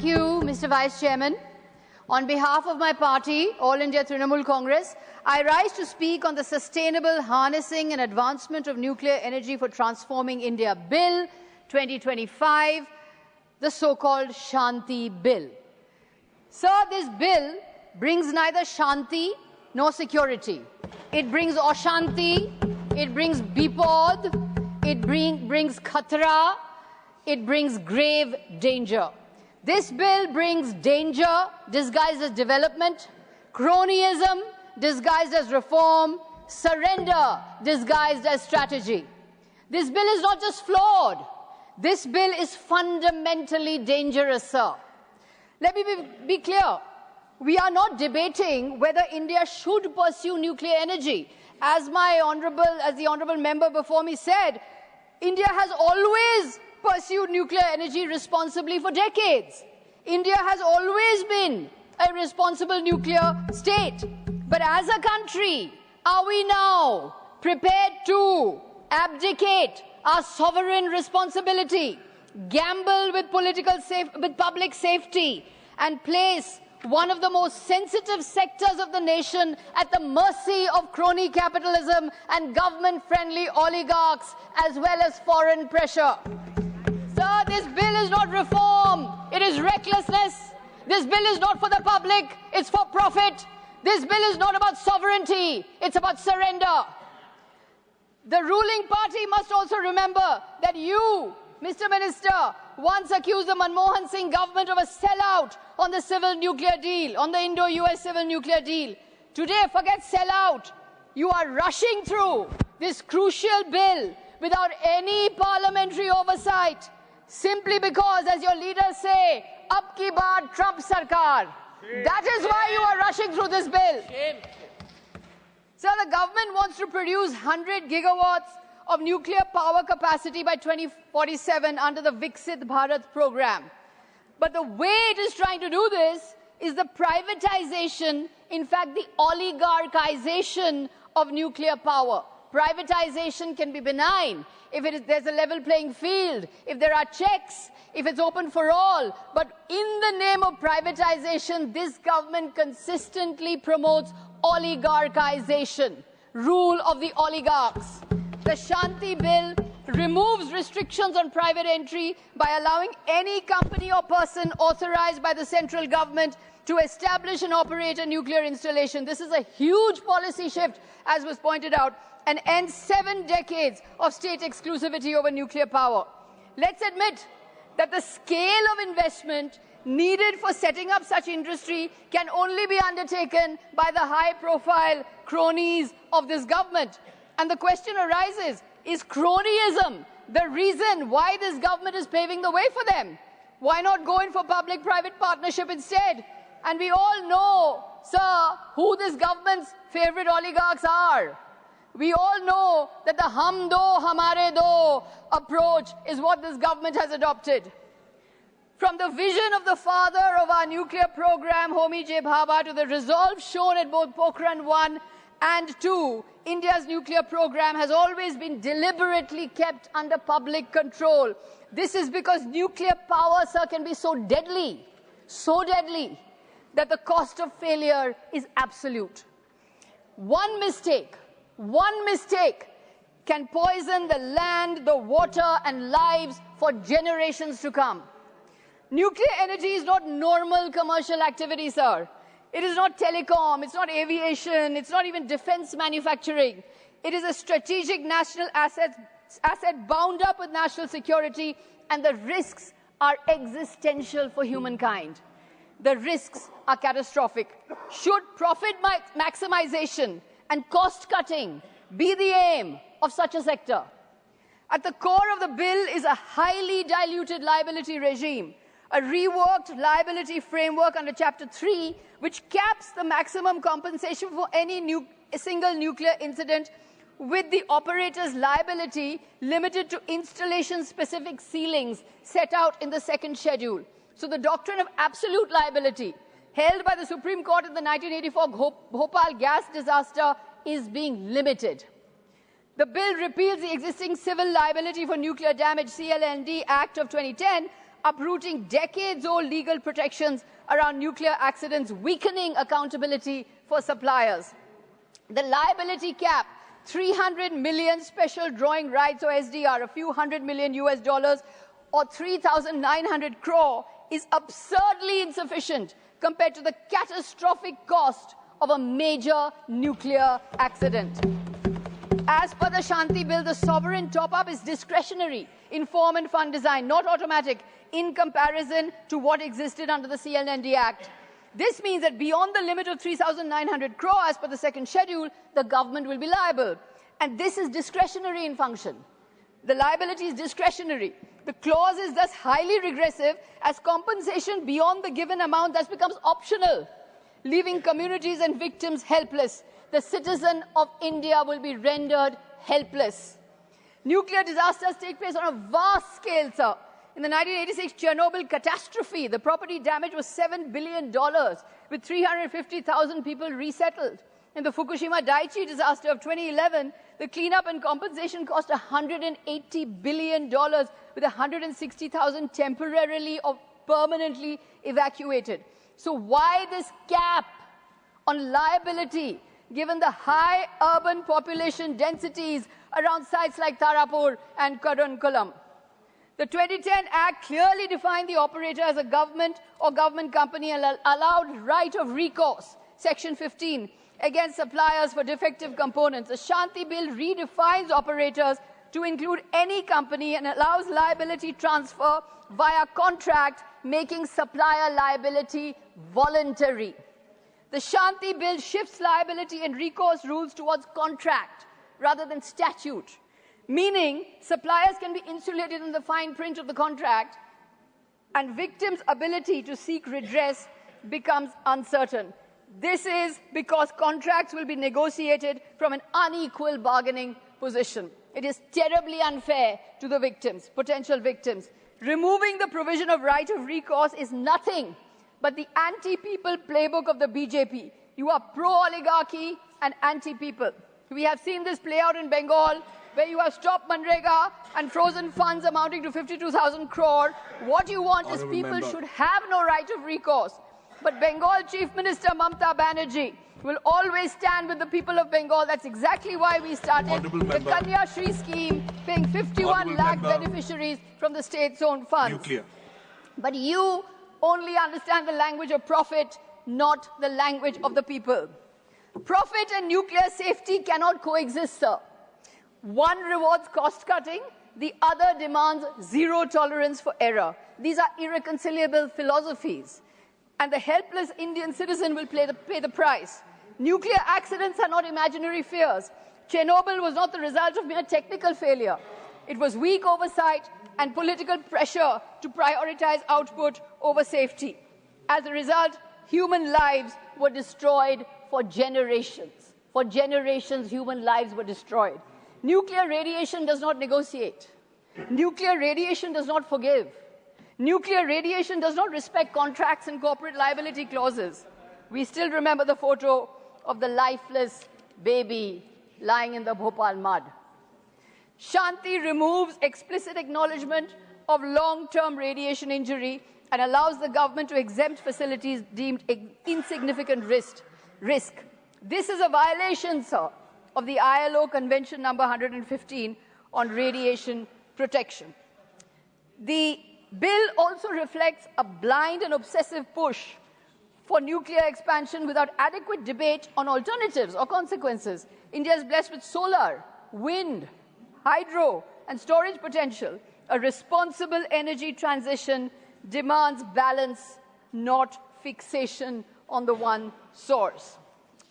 Thank you, Mr. Vice Chairman. On behalf of my party, All India Trinamool Congress, I rise to speak on the Sustainable Harnessing and Advancement of Nuclear Energy for Transforming India Bill 2025, the so-called Shanti Bill. Sir, this bill brings neither Shanti nor security. It brings Ashanti, it brings Bipod, it brings Khatra, it brings grave danger. This bill brings danger disguised as development, cronyism disguised as reform, surrender disguised as strategy. This bill is not just flawed, this bill is fundamentally dangerous, sir. Let me be clear. We are not debating whether India should pursue nuclear energy. As the honourable member before me said, India has always pursued nuclear energy responsibly for decades. India has always been a responsible nuclear state. But as a country, are we now prepared to abdicate our sovereign responsibility, gamble with public safety, and place one of the most sensitive sectors of the nation at the mercy of crony capitalism and government-friendly oligarchs as well as foreign pressure? Sir, this bill is not reform, it is recklessness. This bill is not for the public, it's for profit. This bill is not about sovereignty, it's about surrender. The ruling party must also remember that you, Mr. Minister, once accused the Manmohan Singh government of a sellout on the civil nuclear deal, on the Indo-US civil nuclear deal. Today, forget sellout. You are rushing through this crucial bill without any parliamentary oversight, simply because, as your leaders say, ab ki baar Trump sarkar. That is why you are rushing through this bill. So the government wants to produce 100 gigawatts of nuclear power capacity by 2047 under the Viksit Bharat program. But the way it is trying to do this is the privatization, in fact, the oligarchization of nuclear power. Privatization can be benign if there's a level playing field, if there are checks, if it's open for all. But in the name of privatization, this government consistently promotes oligarchization, rule of the oligarchs. The Shanti Bill removes restrictions on private entry by allowing any company or person authorized by the central government to establish and operate a nuclear installation. This is a huge policy shift, as was pointed out, and ends 7 decades of state exclusivity over nuclear power. Let's admit that the scale of investment needed for setting up such industry can only be undertaken by the high-profile cronies of this government. And the question arises, is cronyism the reason why this government is paving the way for them? Why not go in for public-private partnership instead? And we all know, sir, who this government's favorite oligarchs are. We all know that the hum do, hamare do approach is what this government has adopted. From the vision of the father of our nuclear program, Homi J. Bhabha, to the resolve shown at both Pokhran 1 and 2, India's nuclear program has always been deliberately kept under public control. This is because nuclear power, sir, can be so deadly, that the cost of failure is absolute. One mistake can poison the land, the water, and lives for generations to come. Nuclear energy is not normal commercial activity, sir. It is not telecom, it's not aviation, it's not even defense manufacturing. It is a strategic national asset bound up with national security, and the risks are existential for humankind. The risks are catastrophic. Should profit maximization and cost cutting be the aim of such a sector? At the core of the bill is a highly diluted liability regime, a reworked liability framework under Chapter 3, which caps the maximum compensation for any single nuclear incident, with the operator's liability limited to installation-specific ceilings set out in the second schedule. So the doctrine of absolute liability, held by the Supreme Court in the 1984 Bhopal gas disaster, is being limited. The bill repeals the existing Civil Liability for Nuclear Damage (CLND) Act of 2010, uprooting decades-old legal protections around nuclear accidents, weakening accountability for suppliers. The liability cap, 300 million special drawing rights or SDR, a few $100 million or 3,900 crore is absurdly insufficient compared to the catastrophic cost of a major nuclear accident. As per the Shanti Bill, the sovereign top-up is discretionary in form and fund design, not automatic, in comparison to what existed under the CNND Act. This means that beyond the limit of 3,900 crore as per the second schedule, the government will be liable. And this is discretionary in function. The liability is discretionary. The clause is thus highly regressive as compensation beyond the given amount thus becomes optional, leaving communities and victims helpless. The citizen of India will be rendered helpless. Nuclear disasters take place on a vast scale, sir. In the 1986 Chernobyl catastrophe, the property damage was $7 billion, with 350,000 people resettled. In the Fukushima Daiichi disaster of 2011, the cleanup and compensation cost $180 billion, with 160,000 temporarily or permanently evacuated. So why this cap on liability, given the high urban population densities around sites like Tarapur and Kudankulam? The 2010 Act clearly defined the operator as a government or government company and allowed right of recourse, Section 15, against suppliers for defective components. The Shanti Bill redefines operators to include any company and allows liability transfer via contract, making supplier liability voluntary. The Shanti Bill shifts liability and recourse rules towards contract rather than statute, meaning suppliers can be insulated in the fine print of the contract and victims' ability to seek redress becomes uncertain. This is because contracts will be negotiated from an unequal bargaining position. It is terribly unfair to the victims, potential victims. Removing the provision of right of recourse is nothing but the anti-people playbook of the BJP. You are pro-oligarchy and anti-people. We have seen this play out in Bengal, where you have stopped Manrega and frozen funds amounting to 52,000 crore. What you want is people should have no right of recourse. But Bengal Chief Minister Mamata Banerjee will always stand with the people of Bengal. That's exactly why we started the Kanya Shri scheme, paying 51 lakh beneficiaries from the state's own funds. Nuclear. But you only understand the language of profit, not the language of the people. Profit and nuclear safety cannot coexist, sir. One rewards cost-cutting, the other demands zero tolerance for error. These are irreconcilable philosophies, and the helpless Indian citizen will pay the price. Nuclear accidents are not imaginary fears. Chernobyl was not the result of mere technical failure. It was weak oversight and political pressure to prioritize output over safety. As a result, human lives were destroyed for generations. For generations, human lives were destroyed. Nuclear radiation does not negotiate. Nuclear radiation does not forgive. Nuclear radiation does not respect contracts and corporate liability clauses. We still remember the photo of the lifeless baby lying in the Bhopal mud. Shanti removes explicit acknowledgement of long-term radiation injury and allows the government to exempt facilities deemed insignificant risk. This is a violation, sir, of the ILO Convention number 115 on radiation protection. The bill also reflects a blind and obsessive push for nuclear expansion without adequate debate on alternatives or consequences. India is blessed with solar, wind, hydro, and storage potential. A responsible energy transition demands balance, not fixation on the one source.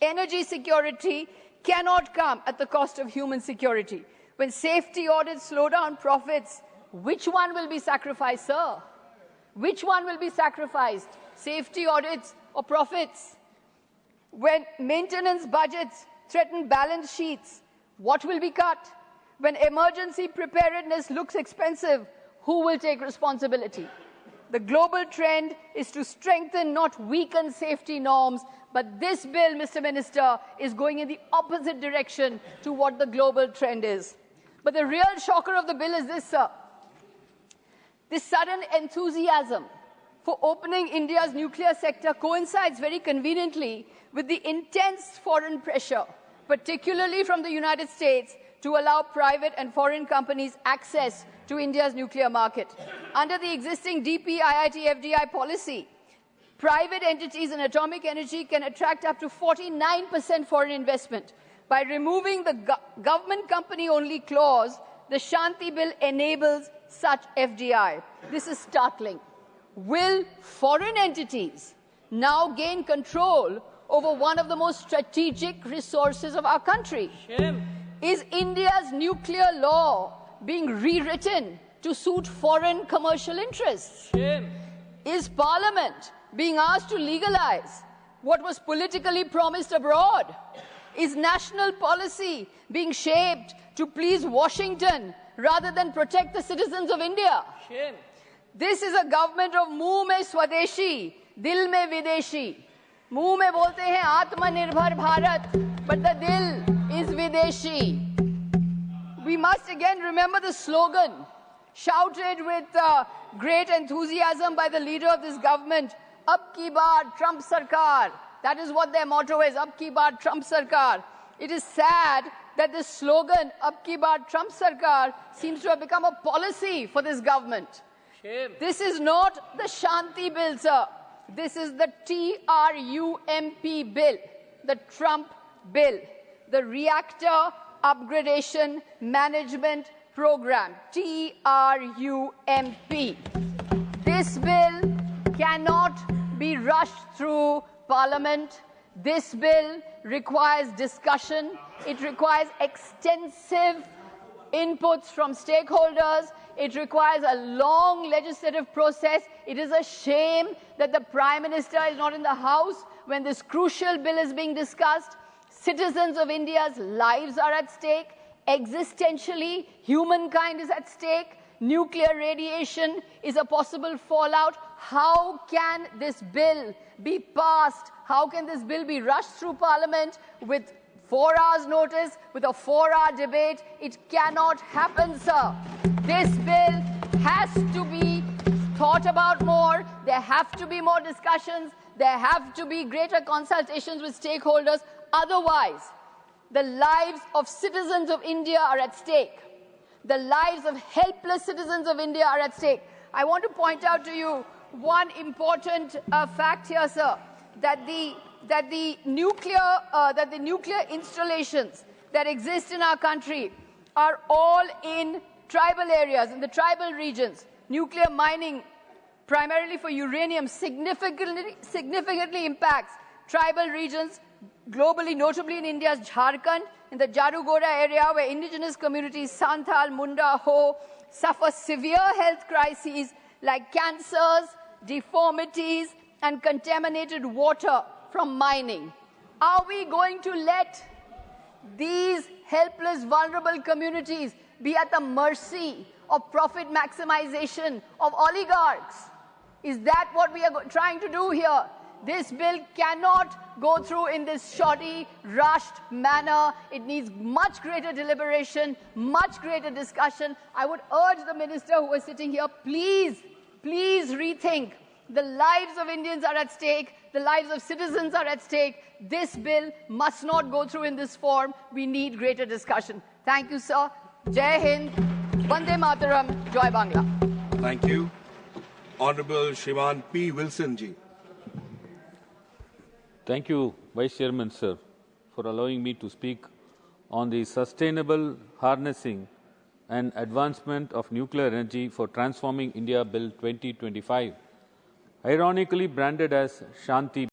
Energy security cannot come at the cost of human security. When safety audits slow down profits, which one will be sacrificed, sir? Which one will be sacrificed? Safety audits or profits? When maintenance budgets threaten balance sheets, what will be cut? When emergency preparedness looks expensive, who will take responsibility? The global trend is to strengthen, not weaken safety norms, but this bill, Mr. Minister, is going in the opposite direction to what the global trend is. But the real shocker of the bill is this, sir. This sudden enthusiasm for opening India's nuclear sector coincides very conveniently with the intense foreign pressure, particularly from the United States, to allow private and foreign companies access to India's nuclear market. Under the existing DP-IIT FDI policy, private entities in atomic energy can attract up to 49% foreign investment. By removing the government company-only clause, the Shanti Bill enables such FDI. This is startling. Will foreign entities now gain control over one of the most strategic resources of our country? Shame. Is India's nuclear law being rewritten to suit foreign commercial interests? Shame. Is Parliament being asked to legalize what was politically promised abroad? Is national policy being shaped to please Washington rather than protect the citizens of India? Shame. This is a government of मुंह में स्वदेशी, दिल में विदेशी. मुंह में बोलते हैं आत्मनिर्भर Bharat, but the dil is videshi. We must again remember the slogan, shouted with great enthusiasm by the leader of this government, Ab ki baar Trump Sarkar. That is what their motto is, Ab ki baar Trump Sarkar. It is sad that this slogan, Ab ki baar Trump Sarkar, seems to have become a policy for this government. Shame. This is not the Shanti Bill, sir. This is the TRUMP bill, the Trump bill, the Reactor Upgradation Management Program, TRUMP. This bill cannot be rushed through Parliament. This bill requires discussion. It requires extensive inputs from stakeholders. It requires a long legislative process. It is a shame that the Prime Minister is not in the House when this crucial bill is being discussed. Citizens of India's lives are at stake. Existentially, humankind is at stake. Nuclear radiation is a possible fallout. How can this bill be passed? How can this bill be rushed through Parliament with 4 hours notice, with a 4-hour debate? It cannot happen, sir. This bill has to be thought about more. There have to be more discussions. There have to be greater consultations with stakeholders. Otherwise, the lives of citizens of India are at stake. The lives of helpless citizens of India are at stake. I want to point out to you one important fact here, sir, that the nuclear installations that exist in our country are all in tribal areas, in the tribal regions. Nuclear mining, primarily for uranium, significantly impacts tribal regions globally, notably in India's Jharkhand, in the Jarugoda area, where indigenous communities, Santhal, Munda, Ho, suffer severe health crises like cancers, deformities, and contaminated water from mining. Are we going to let these helpless, vulnerable communities be at the mercy of profit maximization of oligarchs? Is that what we are trying to do here? This bill cannot go through in this shoddy, rushed manner. It needs much greater deliberation, much greater discussion. I would urge the minister who is sitting here, please rethink. The lives of Indians are at stake. The lives of citizens are at stake. This bill must not go through in this form. We need greater discussion. Thank you, sir. Jai Hind. Vande Mataram. Joy Bangla. Thank you. Honorable Shriman P. Wilson ji. Thank you, Vice Chairman, sir, for allowing me to speak on the sustainable harnessing and advancement of nuclear energy for transforming India Bill 2025, ironically branded as Shanti